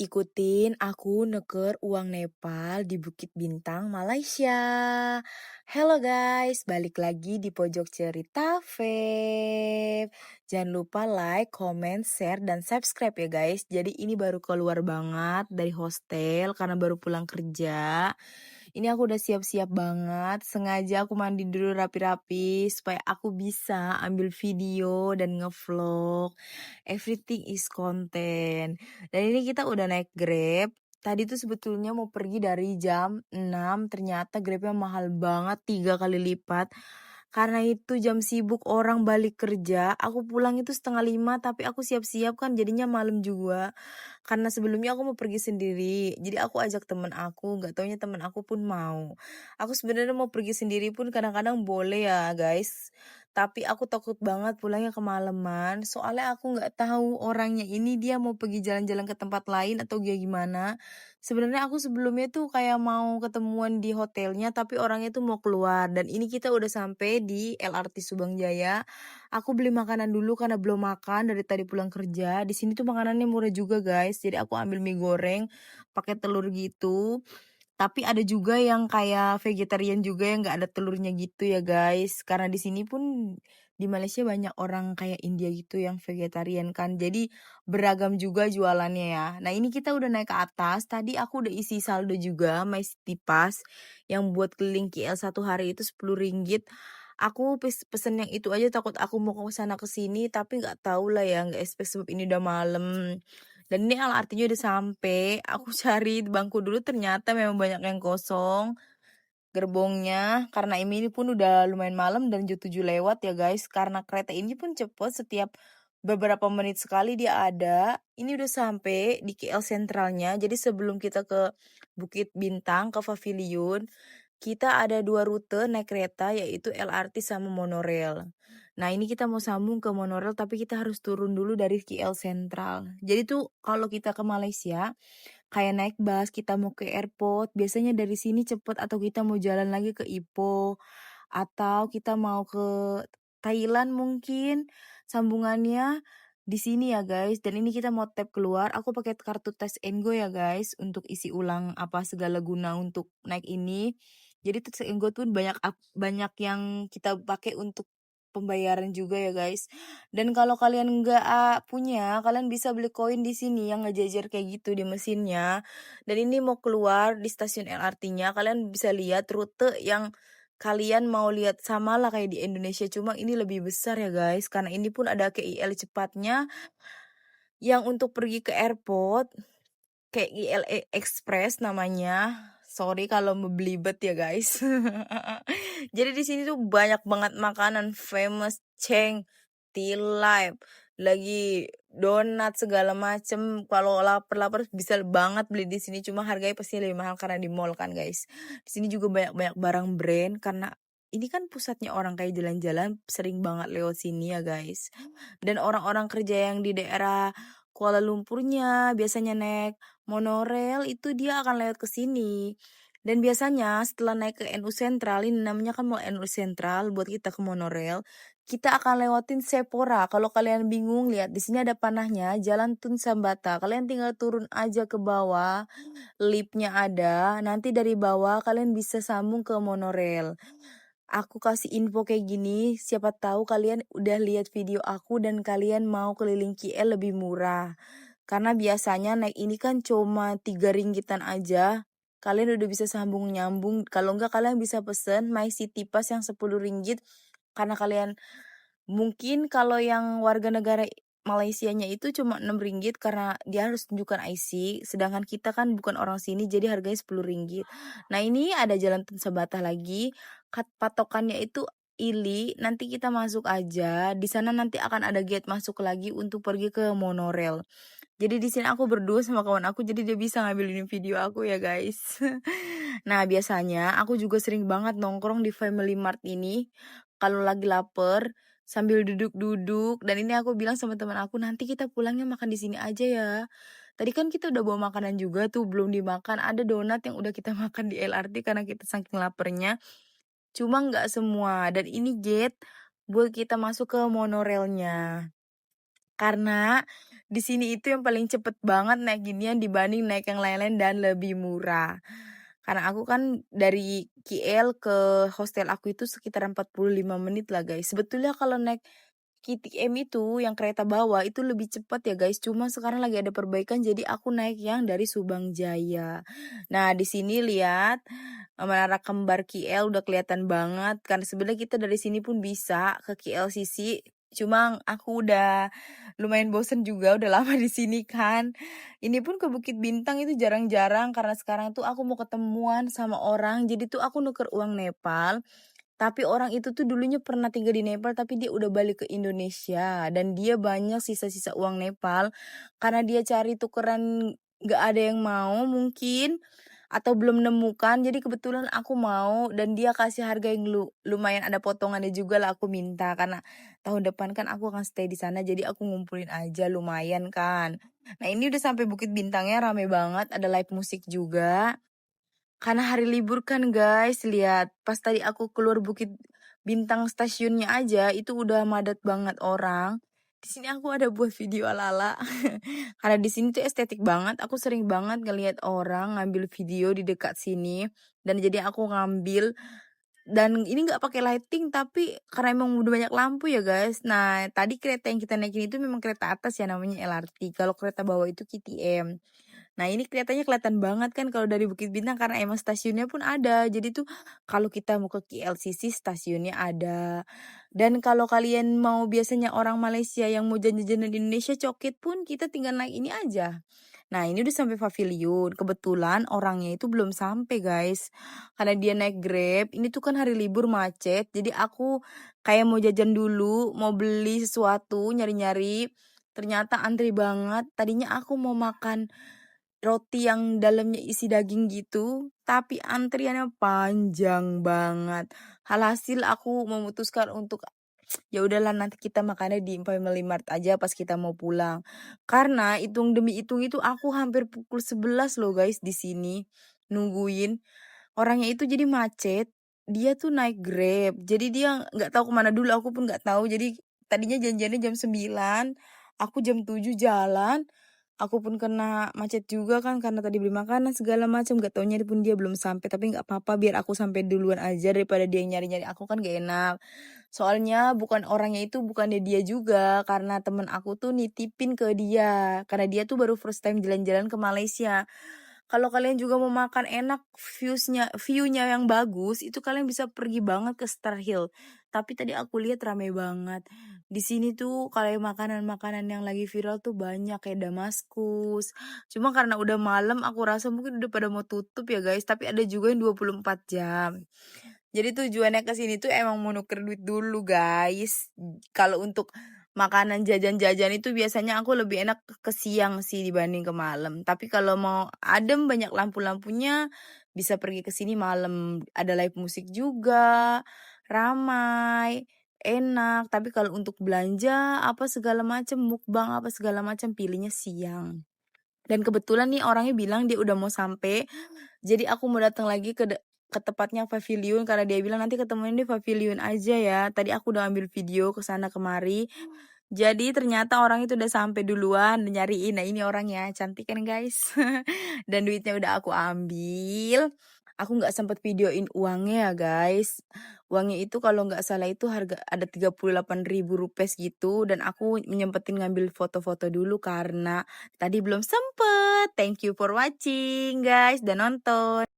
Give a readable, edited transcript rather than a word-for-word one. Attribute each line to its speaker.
Speaker 1: Ikutin aku nuker uang Nepal di Bukit Bintang, Malaysia. Halo guys, balik lagi di Pojok Cerita Vape. Jangan lupa like, comment, share, dan subscribe ya guys. Jadi ini baru keluar banget dari hostel karena baru pulang kerja. Ini aku udah siap-siap banget, sengaja aku mandi dulu rapi-rapi supaya aku bisa ambil video dan ngevlog. Everything is content. Dan ini kita udah naik Grab. Tadi tuh sebetulnya mau pergi dari jam 6, ternyata Grabnya mahal banget 3 kali lipat. Karena itu jam sibuk orang balik kerja, aku pulang itu 4:30 tapi aku siap-siap kan jadinya malam juga. Karena sebelumnya aku mau pergi sendiri, jadi aku ajak temen aku, nggak taunya temen aku pun mau. Aku sebenarnya mau pergi sendiri pun kadang-kadang boleh ya guys, tapi aku takut banget pulangnya kemalaman, soalnya aku nggak tahu orangnya ini dia mau pergi jalan-jalan ke tempat lain atau dia gimana. Sebenarnya aku sebelumnya tuh kayak mau ketemuan di hotelnya, tapi orangnya tuh mau keluar dan ini kita udah sampai di LRT Subang Jaya. Aku beli makanan dulu karena belum makan dari tadi pulang kerja. Di sini tuh makanannya murah juga, guys. Jadi aku ambil mie goreng pakai telur gitu. Tapi ada juga yang kayak vegetarian juga yang nggak ada telurnya gitu ya guys. Karena di sini pun di Malaysia banyak orang kayak India gitu yang vegetarian kan. Jadi beragam juga jualannya ya. Nah ini kita udah naik ke atas. Tadi aku udah isi saldo juga My City Pass yang buat keliling KL 1 hari itu 10 ringgit. Aku pesen yang itu aja takut aku mau ke sana ke sini tapi nggak tahu lah ya nggak expect sebab ini udah malam. Dan ini LRT-nya udah sampai, aku cari di bangku dulu ternyata memang banyak yang kosong gerbongnya, karena ini pun udah lumayan malam dan jam 7 lewat ya guys, karena kereta ini pun cepet setiap beberapa menit sekali dia ada. Ini udah sampai di KL sentralnya, jadi sebelum kita ke Bukit Bintang, ke Pavilion, kita ada 2 rute naik kereta yaitu LRT sama monorail. Nah ini kita mau sambung ke monorail tapi kita harus turun dulu dari KL Sentral. Jadi tuh kalau kita ke Malaysia, kayak naik bus kita mau ke airport, biasanya dari sini cepet atau kita mau jalan lagi ke Ipoh, atau kita mau ke Thailand mungkin, sambungannya di sini ya guys, dan ini kita mau tap keluar, aku pakai kartu Touch and Go ya guys, untuk isi ulang apa segala guna untuk naik ini. Jadi Touch and Go tuh banyak yang kita pakai untuk pembayaran juga ya guys. Dan kalau kalian nggak punya, kalian bisa beli koin di sini yang ngejejer kayak gitu di mesinnya. Dan ini mau keluar di stasiun LRT-nya, kalian bisa lihat rute yang kalian mau lihat samalah kayak di Indonesia, cuma ini lebih besar ya guys, karena ini pun ada KIL cepatnya yang untuk pergi ke airport, KIL Express namanya. Sorry kalau belibet ya guys. Jadi di sini tuh banyak banget makanan famous, ceng, tilap, lagi donat segala macem. Kalau lapar-lapar bisa banget beli di sini. Cuma harganya pasti lebih mahal karena di mall kan guys. Di sini juga banyak-banyak barang brand karena ini kan pusatnya orang kayak jalan-jalan sering banget lewat sini ya guys. Dan orang-orang kerja yang di daerah Kuala Lumpurnya biasanya naik monorail itu dia akan lewat ke sini. Dan biasanya setelah naik ke NU Sentral, ini namanya kan mau NU Sentral buat kita ke monorail, kita akan lewatin Sephora. Kalau kalian bingung lihat di sini ada panahnya, Jalan Tun Sambata. Kalian tinggal turun aja ke bawah, liftnya ada. Nanti dari bawah kalian bisa sambung ke monorail. Aku kasih info kayak gini, siapa tahu kalian udah lihat video aku dan kalian mau keliling KL lebih murah. Karena biasanya naik ini kan cuma 3 ringgitan aja. Kalian udah bisa sambung nyambung. Kalau enggak kalian bisa pesen My City Pass yang 10 ringgit. Karena kalian mungkin kalau yang warga negara Malaysianya itu cuma 6 ringgit karena dia harus tunjukkan IC. Sedangkan kita kan bukan orang sini jadi harganya 10 ringgit. Nah ini ada jalan Tun Sebatah lagi. Patokannya itu Ili, nanti kita masuk aja. Di sana nanti akan ada gate masuk lagi untuk pergi ke monorail. Jadi di sini aku berdua sama kawan aku, jadi dia bisa ngambilin video aku ya guys. Nah biasanya aku juga sering banget nongkrong di Family Mart ini. Kalau lagi lapar sambil duduk-duduk. Dan ini aku bilang sama teman aku nanti kita pulangnya makan di sini aja ya. Tadi kan kita udah bawa makanan juga tuh belum dimakan. Ada donat yang udah kita makan di LRT karena kita saking laparnya. Cuma nggak semua. Dan ini gate buat kita masuk ke monorailnya. Karena di sini itu yang paling cepet banget naik ginian dibanding naik yang lain-lain dan lebih murah. Karena aku kan dari KL ke hostel aku itu sekitar 45 menit lah guys. Sebetulnya kalau naik KTM itu yang kereta bawah itu lebih cepat ya guys, cuma sekarang lagi ada perbaikan jadi aku naik yang dari Subang Jaya. Nah di sini lihat, Menara Kembar KL udah kelihatan banget, karena sebenarnya kita dari sini pun bisa ke KLCC, cuma aku udah lumayan bosen juga, udah lama di sini kan. Ini pun ke Bukit Bintang itu jarang-jarang karena sekarang tuh aku mau ketemuan sama orang, jadi tuh aku nuker uang Nepal, tapi orang itu tuh dulunya pernah tinggal di Nepal, tapi dia udah balik ke Indonesia dan dia banyak sisa-sisa uang Nepal karena dia cari tukeran nggak ada yang mau mungkin atau belum nemukan. Jadi kebetulan aku mau dan dia kasih harga yang lumayan ada potongannya juga lah aku minta karena tahun depan kan aku akan stay di sana jadi aku ngumpulin aja lumayan kan. Nah, ini udah sampai Bukit Bintangnya rame banget, ada live musik juga. Karena hari libur kan guys, lihat pas tadi aku keluar Bukit Bintang stasiunnya aja itu udah padat banget orang. Di sini aku ada buat video ala-ala. Karena di sini tuh estetik banget, aku sering banget ngelihat orang ngambil video di dekat sini dan jadi aku ngambil dan ini nggak pakai lighting tapi karena emang udah banyak lampu ya guys. Nah, tadi kereta yang kita naikin itu memang kereta atas ya namanya LRT. Kalau kereta bawah itu KTM. Nah, ini kelihatannya kelihatan banget kan kalau dari Bukit Bintang karena emang stasiunnya pun ada. Jadi tuh kalau kita mau ke KLCC stasiunnya ada. Dan kalau kalian mau biasanya orang Malaysia yang mau jajan-jajan di Indonesia coket pun kita tinggal naik ini aja. Nah, ini udah sampai pavilion. Kebetulan orangnya itu belum sampai, guys. Karena dia naik Grab. Ini tuh kan hari libur macet. Jadi aku kayak mau jajan dulu, mau beli sesuatu, nyari-nyari. Ternyata antri banget. Tadinya aku mau makan roti yang dalamnya isi daging gitu, tapi antriannya panjang banget. Alhasil aku memutuskan untuk, ya udahlah nanti kita makannya di Family Mart aja pas kita mau pulang. Karena hitung demi hitung itu aku hampir pukul 11 loh guys di sini, nungguin. Orangnya itu jadi macet, dia tuh naik Grab, jadi dia nggak tahu kemana dulu, aku pun nggak tahu. Jadi tadinya janjiannya jam 9, aku jam 7 jalan, aku pun kena macet juga kan karena tadi beli makanan segala macam, nggak taunya pun dia belum sampai, tapi nggak apa-apa biar aku sampai duluan aja daripada dia yang nyari-nyari aku kan gak enak. Soalnya bukan orangnya itu bukannya dia juga, karena temen aku tuh nitipin ke dia, karena dia tuh baru first time jalan-jalan ke Malaysia. Kalau kalian juga mau makan enak, view-nya yang bagus, itu kalian bisa pergi banget ke Star Hill. Tapi tadi aku lihat ramai banget. Di sini tuh kalau makanan-makanan yang lagi viral tuh banyak kayak Damaskus. Cuma karena udah malam aku rasa mungkin udah pada mau tutup ya guys, tapi ada juga yang 24 jam. Jadi tujuannya ke sini tuh emang mau nuker duit dulu guys. Kalau untuk makanan jajan-jajan itu biasanya aku lebih enak ke siang sih dibanding ke malam. Tapi kalau mau adem banyak lampu-lampunya bisa pergi ke sini malam. Ada live musik juga, ramai, enak. Tapi kalau untuk belanja apa segala macam, mukbang apa segala macam pilihnya siang. Dan kebetulan nih orangnya bilang dia udah mau sampai, jadi aku mau datang lagi ke tepatnya pavilion karena dia bilang, "Nanti ketemuin di pavilion aja ya." Tadi aku udah ambil video ke sana kemari. Jadi ternyata orang itu udah sampai duluan, udah nyariin. Nah, ini orangnya, cantik kan guys? Dan duitnya udah aku ambil. Aku nggak sempet videoin uangnya ya guys. Uangnya itu kalau nggak salah itu harga ada 38.000 rupiah gitu dan aku menyempetin ngambil foto-foto dulu karena tadi belum sempet. Thank you for watching guys, dan nonton.